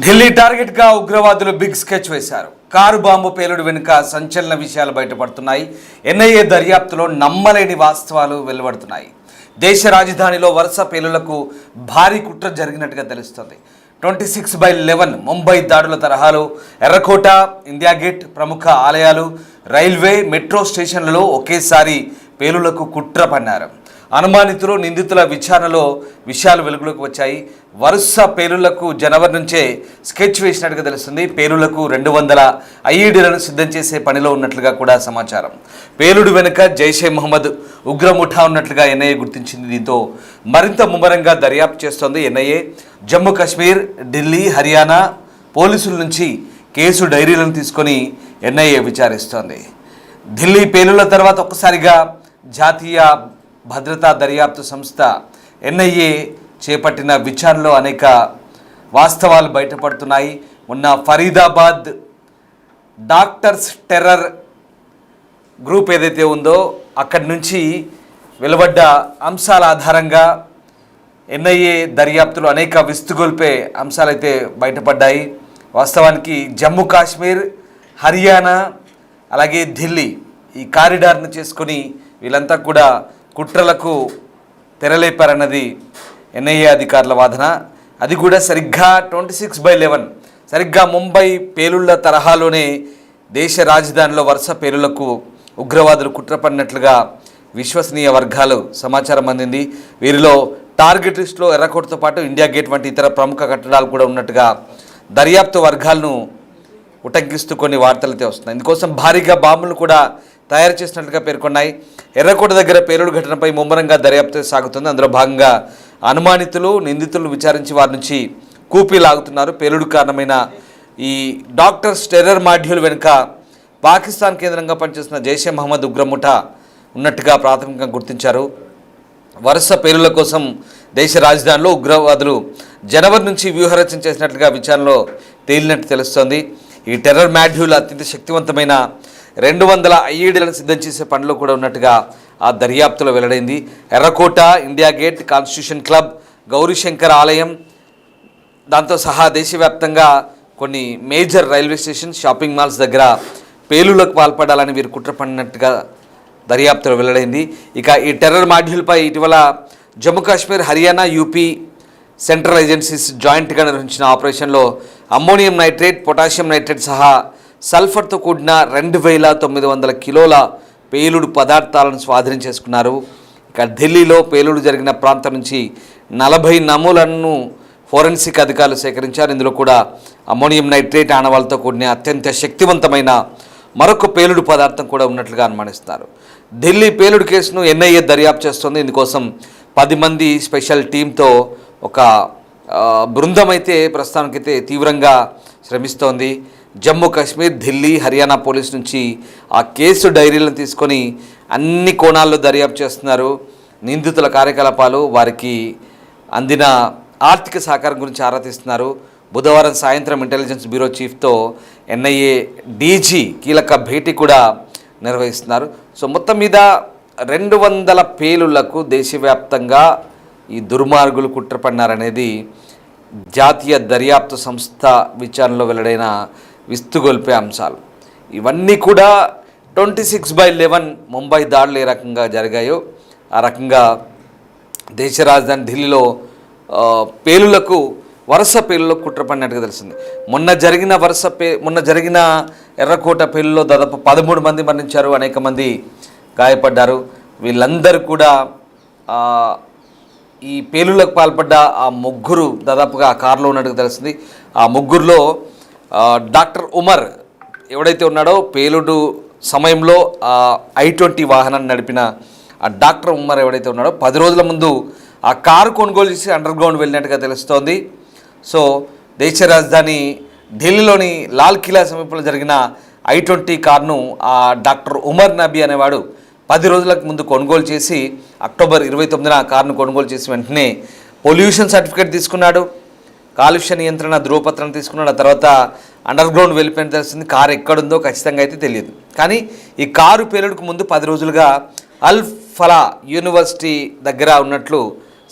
ఢిల్లీ టార్గెట్గా ఉగ్రవాదులు big sketch వేశారు. కారు బాంబు పేలుడు వెనుక సంచలన విషయాలు బయటపడుతున్నాయి. ఎన్ఐఏ దర్యాప్తులో నమ్మలేని వాస్తవాలు వెలువడుతున్నాయి. దేశ రాజధానిలో వరుస పేలుళ్లకు భారీ కుట్ర జరిగినట్టుగా తెలుస్తోంది. 26/11 ముంబై దాడుల తరహాలో ఎర్రకోట, ఇండియా గేట్, ప్రముఖ ఆలయాలు, రైల్వే, మెట్రో స్టేషన్లలో ఒకేసారి పేలుళ్లకు కుట్ర పన్నారు. అనుమానితులు, నిందితుల విచారణలో విషయాలు వెలుగులోకి వచ్చాయి. వరుస పేలుళ్లకు జనవరి నుంచే స్కెచ్ వేసినట్టుగా తెలుస్తుంది. పేలుళ్లకు 200 ఐఈడీలను సిద్ధం చేసే పనిలో ఉన్నట్లుగా కూడా సమాచారం. పేలుడు వెనుక జైషే మహమ్మద్ ఉగ్ర ముఠా ఉన్నట్లుగా ఎన్ఐఏ గుర్తించింది. దీంతో మరింత ముమ్మరంగా దర్యాప్తు చేస్తోంది ఎన్ఐఏ. జమ్మూ కాశ్మీర్, ఢిల్లీ, హర్యానా పోలీసుల నుంచి కేసు డైరీలను తీసుకొని ఎన్ఐఏ విచారిస్తోంది. ఢిల్లీ పేలుళ్ల తర్వాత ఒక్కసారిగా జాతీయ భద్రతా దర్యాప్తు సంస్థ ఎన్ఐఏ చేపట్టిన విచారణలో అనేక వాస్తవాలు బయటపడుతున్నాయి. మొన్న ఫరీదాబాద్ డాక్టర్స్ టెర్రర్ గ్రూప్ ఏదైతే ఉందో అక్కడి నుంచి వెలువడ్డ అంశాల ఆధారంగా ఎన్ఐఏ దర్యాప్తులో అనేక విస్తుగొల్పే అంశాలైతే బయటపడ్డాయి. వాస్తవానికి జమ్మూ కాశ్మీర్, హర్యానా అలాగే ఢిల్లీ ఈ కారిడార్ను చేసుకొని వీళ్ళంతా కూడా కుట్రలకు తెరలేపారన్నది ఎన్ఐఏ అధికారుల వాదన. అది కూడా సరిగ్గా 26/11 సరిగ్గా ముంబై పేలుళ్ల తరహాలోనే దేశ రాజధానిలో వరుస పేలుళ్లకు ఉగ్రవాదులు కుట్రపడినట్లుగా విశ్వసనీయ వర్గాలు సమాచారం అందింది. వీరిలో టార్గెట్ లిస్టులో ఎర్రకోటతో పాటు ఇండియా గేట్ వంటి ఇతర ప్రముఖ కట్టడాలు కూడా ఉన్నట్టుగా దర్యాప్తు వర్గాలను ఉటంకిస్తూ కొన్ని వార్తలైతే వస్తున్నాయి. ఇందుకోసం భారీగా బాంబులు కూడా తయారు చేసినట్లుగా పేర్కొన్నాయి. ఎర్రకోట దగ్గర పేలుడు ఘటనపై ముమ్మరంగా దర్యాప్తు సాగుతుంది. అందులో భాగంగా అనుమానితులు, నిందితులను విచారించి వారి నుంచి కూపీ లాగుతున్నారు. పేలుడు కారణమైన ఈ డాక్టర్స్ టెర్రర్ మాడ్యూల్ వెనుక పాకిస్తాన్ కేంద్రంగా పనిచేస్తున్న జైషే మహమ్మద్ ఉగ్రముఠ ఉన్నట్టుగా ప్రాథమికంగా గుర్తించారు. వరుస పేలుళ్ల కోసం దేశ రాజధానిలో ఉగ్రవాదులు జనవరి నుంచి వ్యూహరచన చేసినట్లుగా విచారణలో తేలినట్టు తెలుస్తోంది. ఈ టెర్రర్ మాడ్యూల్ అత్యంత శక్తివంతమైన 200 ఐఈడీలను సిద్ధం చేసే పనిలో కూడా ఉన్నట్టుగా ఆ దర్యాప్తులో వెల్లడైంది. ఎర్రకోట, India gate, constitution club, Gauri Shankar ఆలయం దాంతో సహా దేశవ్యాప్తంగా కొన్ని major railway station, shopping malls దగ్గర పేలుళ్లకు పాల్పడాలని వీరు కుట్ర పడినట్టుగా దర్యాప్తులో వెల్లడైంది. ఇక ఈ టెర్రర్ మాడ్యూల్పై ఇటీవల Jammu Kashmir, Haryana, UP central agencies జాయింట్గా నిర్వహించిన ఆపరేషన్లో అమ్మోనియం నైట్రేట్, పొటాషియం నైట్రేట్ సహా సల్ఫర్తో కూడిన 2900 కిలోల పేలుడు పదార్థాలను స్వాధీనం చేసుకున్నారు. ఇక ఢిల్లీలో పేలుడు జరిగిన ప్రాంతం నుంచి 40 నమూనాలను ఫోరెన్సిక్ అధికారులు సేకరించారు. ఇందులో కూడా అమ్మోనియం నైట్రేట్ ఆనవాళ్ళతో కూడిన అత్యంత శక్తివంతమైన మరొక పేలుడు పదార్థం కూడా ఉన్నట్లుగా అనుమానిస్తున్నారు. ఢిల్లీ పేలుడు కేసును ఎన్ఐఏ దర్యాప్తు చేస్తుంది. ఇందుకోసం 10 మంది స్పెషల్ టీంతో ఒక బృందం అయితే ప్రస్తుతానికైతే తీవ్రంగా శ్రమిస్తోంది. జమ్మూ కాశ్మీర్, ఢిల్లీ, హర్యానా పోలీస్ నుంచి ఆ కేసు డైరీలను తీసుకొని అన్ని కోణాల్లో దర్యాప్తు చేస్తున్నారు. నిందితుల కార్యకలాపాలు, వారికి అందిన ఆర్థిక సహకారం గురించి ఆరా తీస్తున్నారు. బుధవారం సాయంత్రం ఇంటెలిజెన్స్ బ్యూరో చీఫ్తో ఎన్ఐఏ డీజీ కీలక భేటీ కూడా నిర్వహిస్తున్నారు. సో మొత్తం మీద 200 పేలుళ్లకు దేశవ్యాప్తంగా ఈ దుర్మార్గులు కుట్రపడినారనేది జాతీయ దర్యాప్తు సంస్థ విచారణలో వెల్లడైన విస్తుగొల్పే అంశాలు. ఇవన్నీ కూడా 26/11 ముంబై దాడులు ఏ రకంగా జరిగాయో ఆ రకంగా దేశ రాజధాని ఢిల్లీలో పేలుళ్లకు వరుస పేలుళ్లకు కుట్రపడినట్టుగా తెలిసింది. మొన్న జరిగిన ఎర్రకోట పేలుల్లో దాదాపు 13 మంది మరణించారు, అనేక మంది గాయపడ్డారు. వీళ్ళందరూ కూడా ఈ పేలుళ్లకు పాల్పడ్డ ఆ ముగ్గురు దాదాపుగా ఆ కారులో ఉన్నట్టుగా తెలిసింది. ఆ ముగ్గురులో డాక్టర్ ఉమర్ ఎవడైతే ఉన్నాడో పేలుడు సమయంలో I-20 వాహనాన్ని నడిపిన ఆ డాక్టర్ ఉమర్ ఎవడైతే ఉన్నాడో 10 రోజుల ముందు ఆ కారు కొనుగోలు చేసి అండర్ గ్రౌండ్ వెళ్ళినట్టుగా తెలుస్తోంది. సో దేశ రాజధాని ఢిల్లీలోని లాల్ కిలా సమీపంలో జరిగిన I-20 కారును ఆ డాక్టర్ ఉమర్ నబీ అనేవాడు 10 రోజులకు ముందు కొనుగోలు చేసి అక్టోబర్ 29న కారును కొనుగోలు చేసి వెంటనే పొల్యూషన్ సర్టిఫికేట్ తీసుకున్నాడు, కాలుష్య నియంత్రణ ధృవపత్రం తీసుకున్నాడు. ఆ తర్వాత అండర్ గ్రౌండ్ వెళ్ళిపోయిన తెలిసింది. కారు ఎక్కడుందో ఖచ్చితంగా అయితే తెలియదు. కానీ ఈ కారు పేలుడుకు ముందు 10 రోజులుగా అల్ ఫలా యూనివర్సిటీ దగ్గర ఉన్నట్లు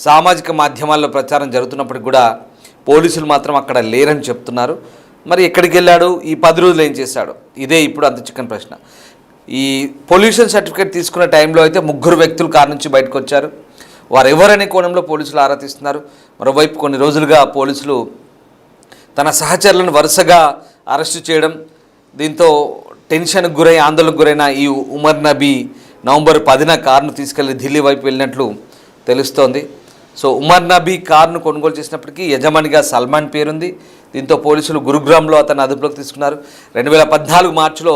సామాజిక మాధ్యమాల్లో ప్రచారం జరుగుతున్నప్పటికీ కూడా పోలీసులు మాత్రం అక్కడ లేరని చెప్తున్నారు. మరి ఎక్కడికి వెళ్ళాడు, ఈ 10 రోజులు ఏం చేశాడు, ఇదే ఇప్పుడు అంత చిక్కని ప్రశ్న. ఈ పొల్యూషన్ సర్టిఫికేట్ తీసుకున్న టైంలో అయితే 3 వ్యక్తులు కారు నుంచి బయటకు వచ్చారు. వారు ఎవరనే కోణంలో పోలీసులు ఆరా తీస్తున్నారు. మరోవైపు కొన్ని రోజులుగా పోలీసులు తన సహచరులను వరుసగా అరెస్టు చేయడం, దీంతో టెన్షన్కు గురై ఆందోళనకు గురైన ఈ ఉమర్ నబీ నవంబర్ 10న కారును తీసుకెళ్లి ఢిల్లీ వైపు వెళ్ళినట్లు తెలుస్తోంది. సో ఉమర్ నబీ కారును కొనుగోలు చేసినప్పటికీ యజమానిగా సల్మాన్ పేరుంది. దీంతో పోలీసులు గురుగ్రామ్లో అతను అదుపులోకి తీసుకున్నారు. 2014 మార్చిలో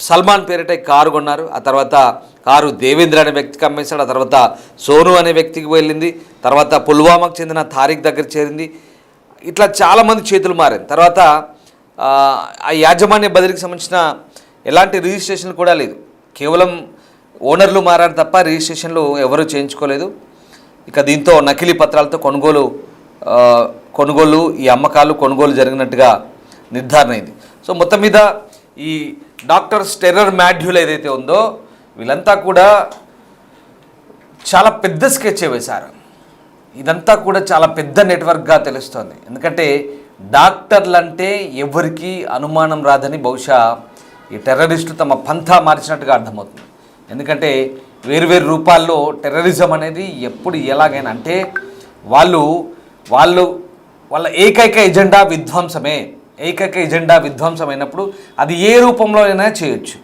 సల్మాన్ పేరిట కారు కొన్నారు. ఆ తర్వాత కారు దేవేంద్ర అనే వ్యక్తికి అమ్మేశాడు. ఆ తర్వాత సోను అనే వ్యక్తికి వెళ్ళింది. తర్వాత పుల్వామాకు చెందిన తారిక్ దగ్గర చేరింది. ఇట్లా చాలామంది చేతులు మారింది. తర్వాత ఆ యాజమాన్య బదిలీకి సంబంధించిన ఎలాంటి రిజిస్ట్రేషన్ కూడా లేదు. కేవలం ఓనర్లు మారారు తప్ప రిజిస్ట్రేషన్లు ఎవరూ చేయించుకోలేదు. ఇక దీంతో నకిలీ పత్రాలతో కొనుగోలు ఈ అమ్మకాలు కొనుగోలు జరిగినట్టుగా నిర్ధారణ అయింది. సో మొత్తం మీద ఈ డాక్టర్స్ టెర్రర్ మాడ్యూల్ ఏదైతే ఉందో వీళ్ళంతా కూడా చాలా పెద్ద స్కెచ్ వేశారు. ఇదంతా కూడా చాలా పెద్ద నెట్వర్క్గా తెలుస్తోంది. ఎందుకంటే డాక్టర్లు అంటే ఎవరికి అనుమానం రాదని బహుశా ఈ టెర్రరిస్టులు తమ పంథా మార్చినట్టుగా అర్థమవుతుంది. ఎందుకంటే వేరు రూపాల్లో టెర్రరిజం అనేది ఎప్పుడు ఎలాగైనా అంటే వాళ్ళ ఏకైక ఎజెండా విధ్వంసమైనప్పుడు అది ఏ రూపంలో అయినా చేయొచ్చు.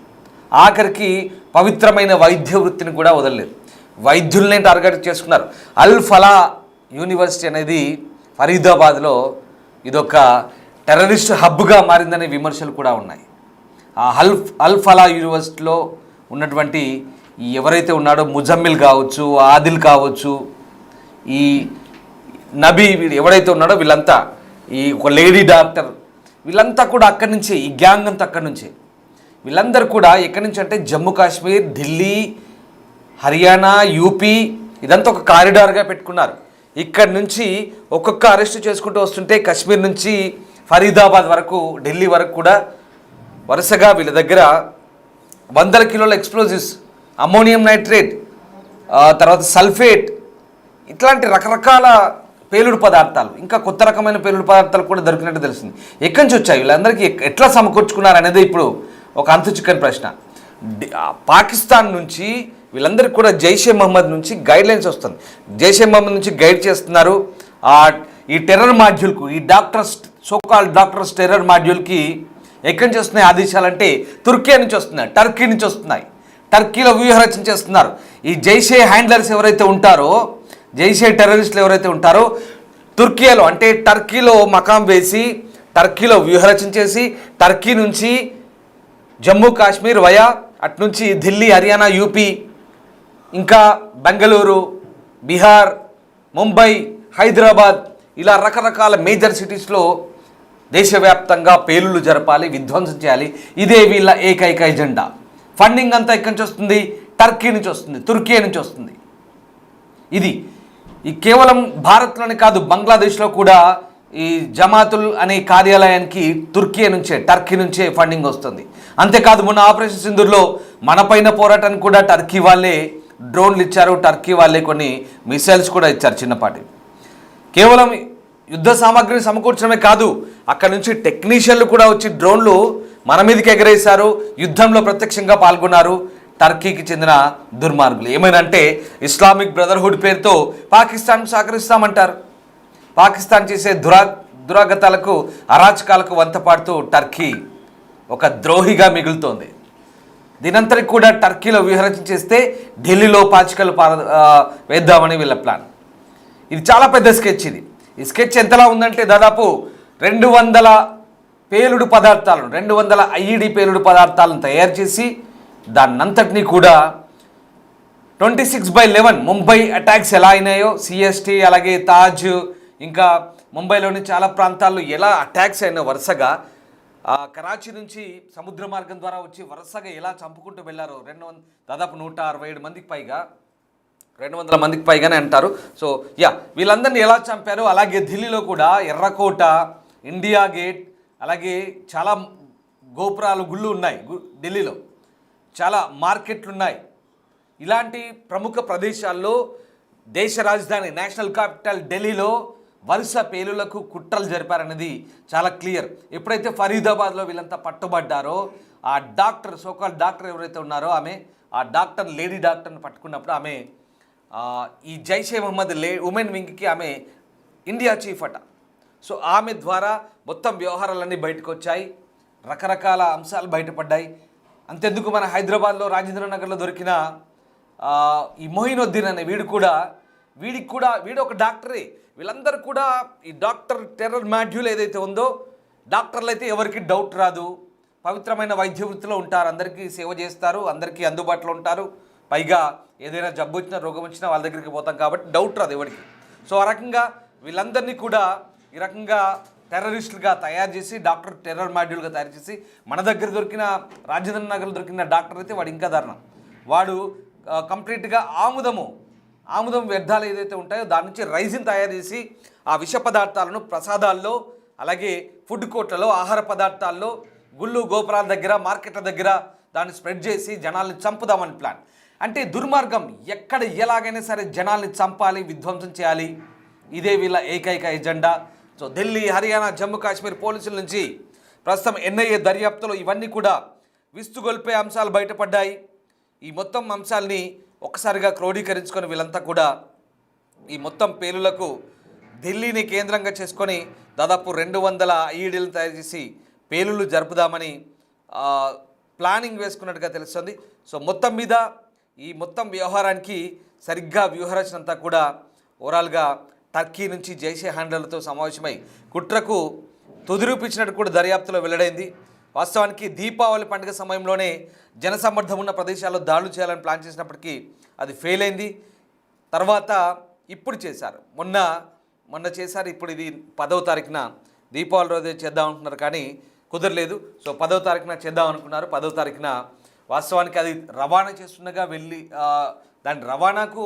ఆఖరికి పవిత్రమైన వైద్య వృత్తిని కూడా వదలలేదు. వైద్యుల్నే టార్గెట్ చేసుకున్నారు. అల్ ఫలా యూనివర్సిటీ అనేది ఫరీదాబాద్లో ఇదొక టెర్రరిస్ట్ హబ్గా మారిందనే విమర్శలు కూడా ఉన్నాయి. ఆ అల్ ఫలా యూనివర్సిటీలో ఉన్నటువంటి ఎవరైతే ఉన్నాడో ముజమ్మిల్ కావచ్చు, ఆదిల్ కావచ్చు, ఈ నబీ ఎవరైతే ఉన్నాడో వీళ్ళంతా, ఈ ఒక లేడీ డాక్టర్, వీళ్ళంతా కూడా అక్కడి నుంచే, ఈ గ్యాంగ్ అంతా అక్కడి నుంచే. వీళ్ళందరూ కూడా ఎక్కడి నుంచి అంటే జమ్మూ కాశ్మీర్, ఢిల్లీ, హర్యానా, యూపీ ఇదంతా ఒక కారిడార్గా పెట్టుకున్నారు. ఇక్కడి నుంచి ఒక్కొక్క అరెస్టు చేసుకుంటూ వస్తుంటే కాశ్మీర్ నుంచి ఫరీదాబాద్ వరకు, ఢిల్లీ వరకు కూడా వరుసగా వీళ్ళ దగ్గర 100 కిలోల ఎక్స్ప్లోజివ్స్, అమ్మోనియం నైట్రేట్, తర్వాత సల్ఫేట్, ఇట్లాంటి రకరకాల పేలుడు పదార్థాలు, ఇంకా కొత్త రకమైన పేలుడు పదార్థాలు కూడా దొరికినట్టు తెలిసింది. ఎక్కడి నుంచి వచ్చాయి, వీళ్ళందరికీ ఎట్లా సమకూర్చుకున్నారు అనేది ఇప్పుడు ఒక అంతు చిక్కని ప్రశ్న. పాకిస్తాన్ నుంచి వీళ్ళందరికీ కూడా జైషే మహమ్మద్ నుంచి గైడ్లైన్స్ వస్తుంది. జైషే మహమ్మద్ నుంచి గైడ్ చేస్తున్నారు. ఈ టెర్రర్ మాడ్యూల్కు, ఈ సోకాల్ డాక్టర్స్ టెర్రర్ మాడ్యూల్కి ఎక్కడి నుంచి వస్తున్నాయి ఆదేశాలంటే తుర్కీ నుంచి వస్తున్నాయి, టర్కీ నుంచి వస్తున్నాయి. టర్కీలో వ్యూహరచన చేస్తున్నారు. ఈ జైషే హ్యాండ్లర్స్ ఎవరైతే ఉంటారో, జైషే టెర్రరిస్టులు ఎవరైతే ఉంటారో తుర్కీలో అంటే టర్కీలో మకాం వేసి, టర్కీలో వ్యూహరచన చేసి, టర్కీ నుంచి జమ్మూ కాశ్మీర్ వయా అట్నుంచి ఢిల్లీ, హర్యానా, యూపీ, ఇంకా బెంగళూరు, బీహార్, ముంబై, హైదరాబాద్ ఇలా రకరకాల మేజర్ సిటీస్లో దేశవ్యాప్తంగా పేలుళ్ళు జరపాలి, విధ్వంసం చేయాలి. ఇదే వీళ్ళ ఏకైక ఎజెండా. ఫండింగ్ అంతా ఎక్కడి నుంచి వస్తుంది? టర్కీ నుంచి వస్తుంది, తుర్కీ నుంచి వస్తుంది. ఇది ఈ కేవలం భారత్లోనే కాదు, బంగ్లాదేశ్లో కూడా ఈ జమాతుల్ అనే కార్యాలయానికి టర్కీ నుంచే ఫండింగ్ వస్తుంది. అంతేకాదు మొన్న ఆపరేషన్ సింధూర్లో మనపైన పోరాటానికి కూడా టర్కీ వాళ్ళే డ్రోన్లు ఇచ్చారు, టర్కీ వాళ్ళే కొన్ని మిసైల్స్ కూడా ఇచ్చారు చిన్నపాటి. కేవలం యుద్ధ సామాగ్రిని సమకూర్చడమే కాదు, అక్కడ నుంచి టెక్నీషియన్లు కూడా వచ్చి డ్రోన్లు మన మీదకి ఎగరేశారు, యుద్ధంలో ప్రత్యక్షంగా పాల్గొన్నారు టర్కీకి చెందిన దుర్మార్గులు. ఏమైనంటే ఇస్లామిక్ బ్రదర్హుడ్ పేరుతో పాకిస్తాన్ సహకరిస్తామంటారు. పాకిస్తాన్ చేసే దురాగతాలకు, అరాచకాలకు వంతపాడుతూ టర్కీ ఒక ద్రోహిగా మిగులుతోంది. దీనంతరికి కూడా టర్కీలో వ్యూహరచన చేస్తే ఢిల్లీలో పాచికలు వేద్దామని వీళ్ళ ప్లాన్. ఇది చాలా పెద్ద స్కెచ్. ఈ స్కెచ్ ఎంతలా ఉందంటే దాదాపు 200 పేలుడు పదార్థాలను, 200 ఐఈడి పేలుడు పదార్థాలను తయారు చేసి దాన్నంతటినీ కూడా 26/11 ముంబై అటాక్స్ ఎలా అయినాయో, సిఎస్టీ అలాగే తాజ్, ఇంకా ముంబైలోని చాలా ప్రాంతాల్లో ఎలా అటాక్స్ అయినా వరుసగా కరాచీ నుంచి సముద్ర మార్గం ద్వారా వచ్చి వరుసగా ఎలా చంపుకుంటూ వెళ్ళారో దాదాపు 167 మందికి పైగా, 200 మందికి పైగానే అంటారు. సో వీళ్ళందరినీ ఎలా చంపారో అలాగే ఢిల్లీలో కూడా ఎర్రకోట, ఇండియా గేట్, అలాగే చాలా గోపురాలు, గుళ్ళు ఉన్నాయి. ఢిల్లీలో చాలా మార్కెట్లు ఉన్నాయి. ఇలాంటి ప్రముఖ ప్రదేశాల్లో దేశ రాజధాని నేషనల్ క్యాపిటల్ ఢిల్లీలో వరుస పేలులకు కుట్రలు జరిపారనేది చాలా క్లియర్. ఎప్పుడైతే ఫరీదాబాద్లో వీళ్ళంతా పట్టుబడ్డారో ఆ డాక్టర్ సోకాల్ డాక్టర్ ఎవరైతే ఉన్నారో ఆమె ఆ డాక్టర్ లేడీ డాక్టర్ని పట్టుకున్నప్పుడు ఆమె ఈ జైషే మహమ్మద్ ఉమెన్ వింగ్కి ఆమె ఇండియా చీఫ్ అట. సో ఆమె ద్వారా మొత్తం వ్యవహారాలన్నీ బయటకు వచ్చాయి, రకరకాల అంశాలు బయటపడ్డాయి. అంతెందుకు మన హైదరాబాద్లో రాజేంద్ర నగర్లో దొరికిన ఈ మొయినుద్దీన్ అనే వీడు ఒక డాక్టరే. వీళ్ళందరూ కూడా ఈ డాక్టర్ టెర్రర్ మాడ్యూల్ ఏదైతే ఉందో, డాక్టర్లు అయితే ఎవరికి డౌట్ రాదు, పవిత్రమైన వైద్య వృత్తిలో ఉంటారు, అందరికీ సేవ చేస్తారు, అందరికీ అందుబాటులో ఉంటారు. పైగా ఏదైనా జబ్బు వచ్చినా రోగం వచ్చినా వాళ్ళ దగ్గరికి పోతాం కాబట్టి డౌట్ రాదు ఎవరికి. సో ఆ రకంగా వీళ్ళందరినీ కూడా ఈ రకంగా టెర్రరిస్టులుగా తయారు చేసి డాక్టర్ టెర్రర్ మాడ్యూల్గా తయారు చేసి మన దగ్గర దొరికిన రాజేంద్ర నగర్లో దొరికిన డాక్టర్ అయితే వాడు ఇంకా దారుణం. వాడు కంప్లీట్గా ఆముదం వ్యర్థాలు ఏదైతే ఉంటాయో దాని నుంచి రైజిన్ తయారు చేసి ఆ విష పదార్థాలను ప్రసాదాల్లో, అలాగే ఫుడ్ కోర్ట్లలో, ఆహార పదార్థాల్లో, గుళ్ళు గోపురాల దగ్గర, మార్కెట్ల దగ్గర దాన్ని స్ప్రెడ్ చేసి జనాల్ని చంపుదామని ప్లాన్. అంటే దుర్మార్గం. ఎక్కడ ఎలాగైనా సరే జనాల్ని చంపాలి, విధ్వంసం చేయాలి, ఇదే వీళ్ళ ఏకైక ఎజెండా. సో ఢిల్లీ, హర్యానా, జమ్మూ కాశ్మీర్ పోలీసుల నుంచి ప్రస్తుతం ఎన్ఐఏ దర్యాప్తులో ఇవన్నీ కూడా విస్తుగొల్పే అంశాలు బయటపడ్డాయి. ఈ మొత్తం అంశాలని ఒక్కసారిగా క్రోడీకరించుకొని వీళ్ళంతా కూడా ఈ మొత్తం పేలులకు ఢిల్లీని కేంద్రంగా చేసుకొని దాదాపు 200 ఐఈడీలను తయారు చేసి పేలులు జరుపుదామని ప్లానింగ్ వేసుకున్నట్టుగా తెలుస్తుంది. సో మొత్తం మీద ఈ మొత్తం వ్యవహారానికి సరిగ్గా వ్యూహరచన అంతా కూడా ఓవరాల్గా టర్కీ నుంచి జైషే హ్యాండర్లతో సమావేశమై కుట్రకు తుదిరూపించినట్టు కూడా దర్యాప్తులో వెల్లడైంది. వాస్తవానికి దీపావళి పండుగ సమయంలోనే జనసమ్మర్దం ఉన్న ప్రదేశాల్లో దాడులు చేయాలని ప్లాన్ చేసినప్పటికీ అది ఫెయిల్ అయింది. తర్వాత ఇప్పుడు చేశారు, మొన్న చేశారు. ఇప్పుడు ఇది 10వ తారీఖున దీపావళి రోజే చేద్దాం అనుకున్నారు, కానీ కుదరలేదు. సో 10వ తారీఖున చేద్దాం అనుకున్నారు. 10వ తారీఖున వాస్తవానికి అది రవాణా చేస్తుండగా దాని రవాణాకు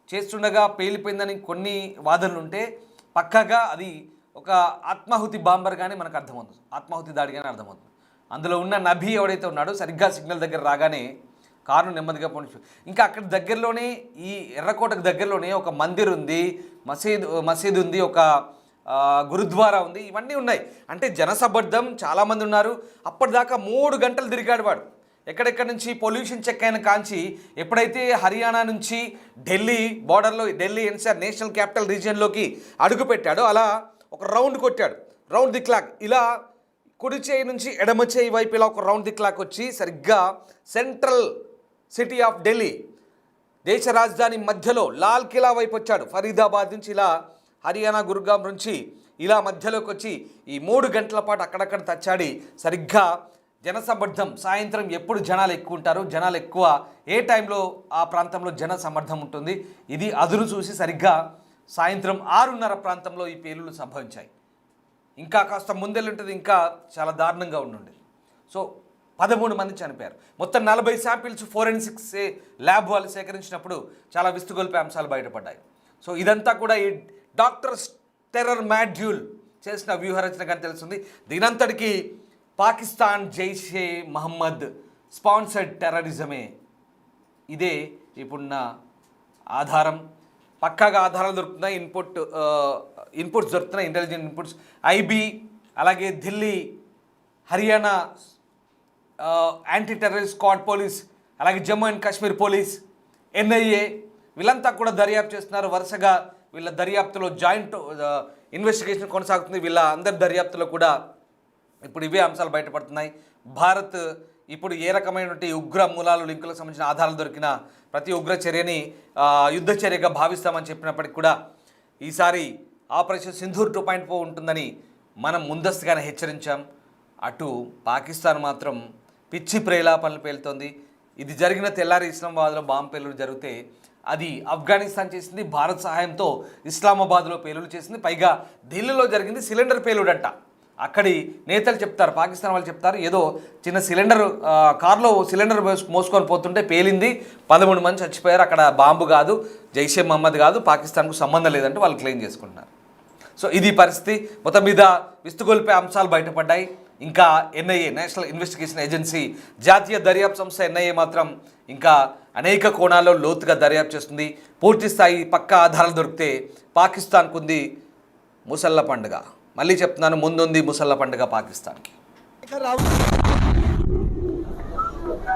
చేస్తుండగా పేలిపోయిందని కొన్ని వాదనలు ఉంటే, పక్కాగా అది ఒక ఆత్మాహుతి బాంబర్గానే మనకు అర్థమవుతుంది, ఆత్మాహుతి దాడిగానే అర్థమవుతుంది. అందులో ఉన్న నబీ ఎవడైతే ఉన్నాడో సరిగ్గా సిగ్నల్ దగ్గర రాగానే కారును నెమ్మదిగా పోనిచ్చు. ఇంకా అక్కడ దగ్గరలోనే ఈ ఎర్రకోటకు దగ్గరలోనే ఒక మందిర్ ఉంది, మసీద్ ఉంది, ఒక గురుద్వారా ఉంది, ఇవన్నీ ఉన్నాయి. అంటే జనసబద్ధం చాలామంది ఉన్నారు. అప్పటిదాకా 3 గంటలు తిరిగాడు వాడు. ఎక్కడెక్కడి నుంచి పొల్యూషన్ చెక్ అయిన కాంచి ఎప్పుడైతే హర్యానా నుంచి ఢిల్లీ బార్డర్లో, ఢిల్లీ ఎన్సీఆర్ నేషనల్ క్యాపిటల్ రీజియన్లోకి అడుగు పెట్టాడో అలా ఒక రౌండ్ కొట్టాడు, రౌండ్ ది క్లాక్. ఇలా కుడి చేయి నుంచి ఎడమ చేయి వైపు ఇలా ఒక రౌండ్ ది క్లాక్ వచ్చి సరిగ్గా సెంట్రల్ సిటీ ఆఫ్ ఢిల్లీ, దేశ రాజధాని మధ్యలో లాల్ కిలా వైపు వచ్చాడు. ఫరీదాబాద్ నుంచి ఇలా హర్యానా గురుగాం నుంచి ఇలా మధ్యలోకి వచ్చి ఈ 3 గంటల పాటు అక్కడక్కడ తచ్చాడి సరిగ్గా జనసమ్మర్దం. సాయంత్రం ఎప్పుడు జనాలు ఎక్కువ ఉంటారు, జనాలు ఎక్కువ ఏ టైంలో ఆ ప్రాంతంలో జన సమర్థం ఉంటుంది, ఇది అదును చూసి సరిగ్గా సాయంత్రం 6:30 ప్రాంతంలో ఈ పేలులు సంభవించాయి. ఇంకా కాస్త ముందెళ్ళుంటుంది, ఇంకా చాలా దారుణంగా ఉండుండేది. సో 13 మంది చనిపోయారు. మొత్తం 40 శాంపిల్స్ ఫోరెన్సిక్స్ ల్యాబ్ వాళ్ళు సేకరించినప్పుడు చాలా విస్తుగొల్పే అంశాలు బయటపడ్డాయి. సో ఇదంతా కూడా ఈ డాక్టర్ టెర్రర్ మాడ్యూల్ చేసిన వ్యూహరచనగా తెలుస్తుంది. దీనంతటికీ పాకిస్తాన్ జైషే మహమ్మద్ స్పాన్సర్డ్ టెర్రరిజమే, ఇదే ఇప్పుడున్న ఆధారం. పక్కాగా ఆధారాలు దొరుకుతున్నాయి, ఇన్పుట్స్ దొరుకుతున్నాయి, ఇంటెలిజెంట్ ఇన్పుట్స్. ఐబీ, అలాగే Delhi, Haryana anti terrorist squad police, అలాగే Jammu and Kashmir police, NIA వీళ్ళంతా కూడా దర్యాప్తు చేస్తున్నారు. వరుసగా వీళ్ళ దర్యాప్తులో జాయింట్ ఇన్వెస్టిగేషన్ కొనసాగుతుంది. వీళ్ళ అందరి దర్యాప్తులో కూడా ఇప్పుడు ఇవే అంశాలు బయటపడుతున్నాయి. భారత్ ఇప్పుడు ఏ రకమైనటువంటి ఉగ్ర మూలాలు లింకులకు సంబంధించిన ఆధారాలు దొరికిన ప్రతి ఉగ్ర చర్యని యుద్ధ చర్యగా భావిస్తామని చెప్పినప్పటికీ కూడా ఈసారి ఆపరేషన్ సింధూర్ 2.0 ఉంటుందని మనం ముందస్తుగానే హెచ్చరించాం. అటు పాకిస్తాన్ మాత్రం పిచ్చి ప్రేలాపనలు పేలుతోంది. ఇది జరిగిన తెల్లారి ఇస్లామాబాద్లో బాంబు పేలుడు జరిగితే అది ఆఫ్ఘనిస్తాన్ చేసింది, భారత్ సహాయంతో ఇస్లామాబాద్లో పేలుడు చేసింది. పైగా ఢిల్లీలో జరిగింది సిలిండర్ పేలుడంట. అక్కడి నేతలు చెప్తారు, పాకిస్తాన్ వాళ్ళు చెప్తారు, ఏదో చిన్న సిలిండర్ కారులో సిలిండర్ మోసుకొని పోతుంటే పేలింది, 13 మంది చచ్చిపోయారు, అక్కడ బాంబు కాదు, జైషే మహమ్మద్ కాదు, పాకిస్తాన్కు సంబంధం లేదంటే వాళ్ళు క్లెయిమ్ చేసుకుంటున్నారు. సో ఇది పరిస్థితి. మొత్తం మీద విస్తుగొల్పే అంశాలు బయటపడ్డాయి. ఇంకా ఎన్ఐఏ, నేషనల్ ఇన్వెస్టిగేషన్ ఏజెన్సీ, జాతీయ దర్యాప్తు సంస్థ ఎన్ఐఏ మాత్రం ఇంకా అనేక కోణాల్లో లోతుగా దర్యాప్తు చేస్తుంది. పూర్తి స్థాయి పక్కా ఆధారాలు దొరికితే పాకిస్తాన్కు ఉంది ముసళ్ళ పండుగ. మళ్ళీ చెప్తున్నాను, ముందుంది ముసళ్ళ పండుగ పాకిస్తాన్కి. రావు